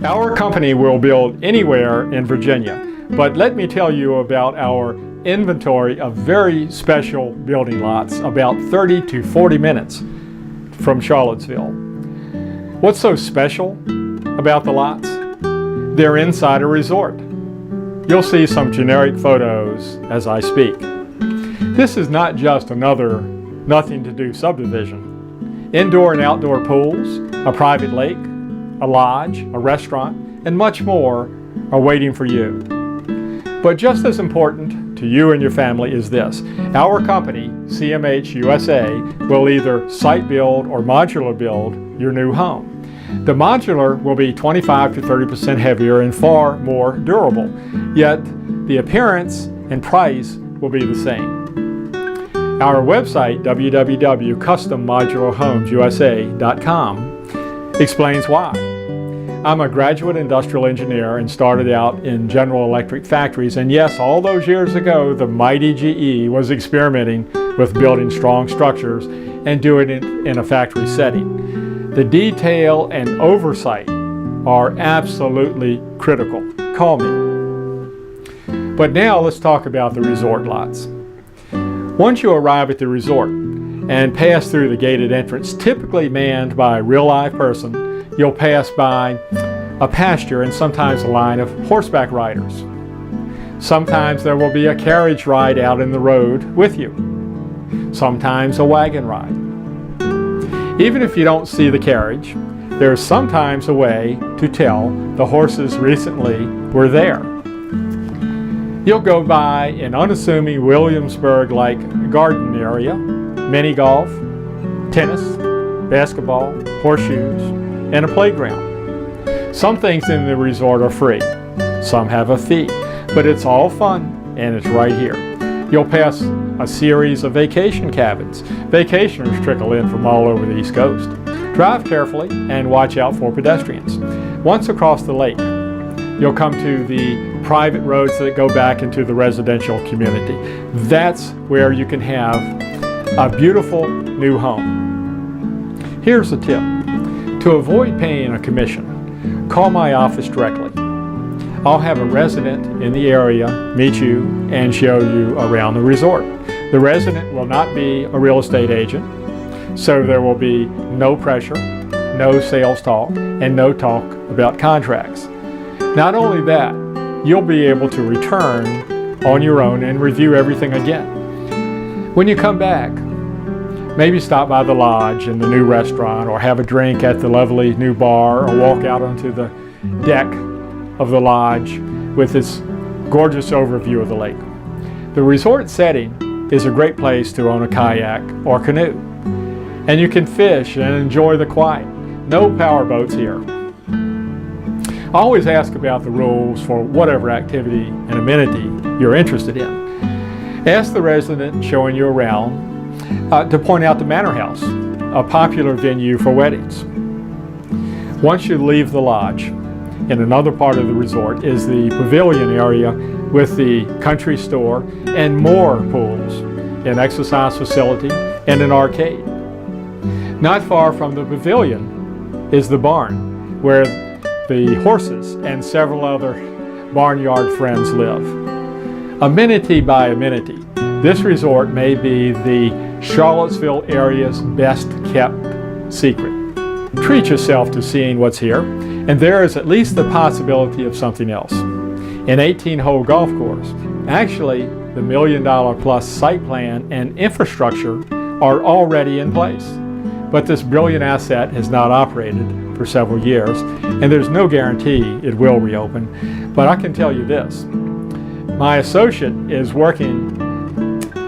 Our company will build anywhere in Virginia, but let me tell you about our inventory of very special building lots about 30 to 40 minutes from Charlottesville. What's so special about the lots? They're inside a resort. You'll see some generic photos as I speak. This is not just another nothing-to-do subdivision. Indoor and outdoor pools, a private lake, a lodge, a restaurant, and much more are waiting for you. But just as important to you and your family is this. Our company, CMH USA, will either site build or modular build your new home. The modular will be 25 to 30% heavier and far more durable, yet the appearance and price will be the same. Our website, www.custommodularhomesusa.com, explains why. I'm a graduate industrial engineer and started out in General Electric factories, and yes, all those years ago, the mighty GE was experimenting with building strong structures and doing it in a factory setting. The detail and oversight are absolutely critical. Call me. But now let's talk about the resort lots. Once you arrive at the resort and pass through the gated entrance, typically manned by a real live person, you'll pass by a pasture and sometimes a line of horseback riders. Sometimes there will be a carriage ride out in the road with you. Sometimes a wagon ride. Even if you don't see the carriage, there's sometimes a way to tell the horses recently were there. You'll go by an unassuming Williamsburg-like garden area, mini golf, tennis, basketball, horseshoes, and a playground. Some things in the resort are free. Some have a fee, but it's all fun and it's right here. You'll pass a series of vacation cabins. Vacationers trickle in from all over the East Coast. Drive carefully and watch out for pedestrians. Once across the lake, you'll come to the private roads that go back into the residential community. That's where you can have a beautiful new home. Here's a tip. To avoid paying a commission, call my office directly. I'll have a resident in the area meet you and show you around the resort. The resident will not be a real estate agent, so there will be no pressure, no sales talk, and no talk about contracts. Not only that, you'll be able to return on your own and review everything again. When you come back, maybe stop by the lodge and the new restaurant, or have a drink at the lovely new bar, or walk out onto the deck of the lodge with its gorgeous overview of the lake. The resort setting is a great place to own a kayak or canoe, and you can fish and enjoy the quiet. No power boats here. Always ask about the rules for whatever activity and amenity you're interested in. Ask the resident showing you around to point out the Manor House, a popular venue for weddings. Once you leave the lodge, in another part of the resort is the pavilion area with the country store and more pools, an exercise facility, and an arcade. Not far from the pavilion is the barn, where the horses and several other barnyard friends live. Amenity by amenity, this resort may be the Charlottesville area's best kept secret. Treat yourself to seeing what's here, and there is at least the possibility of something else. An 18-hole golf course. Actually, the $1 million plus site plan and infrastructure are already in place. But this brilliant asset has not operated for several years, and there's no guarantee it will reopen. But I can tell you this. My associate is working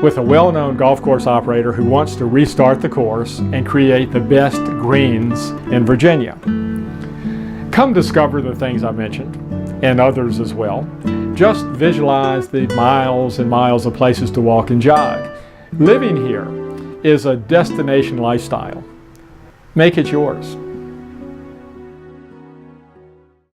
with a well-known golf course operator who wants to restart the course and create the best greens in Virginia. Come discover the things I mentioned, and others as well. Just visualize the miles and miles of places to walk and jog. Living here is a destination lifestyle. Make it yours.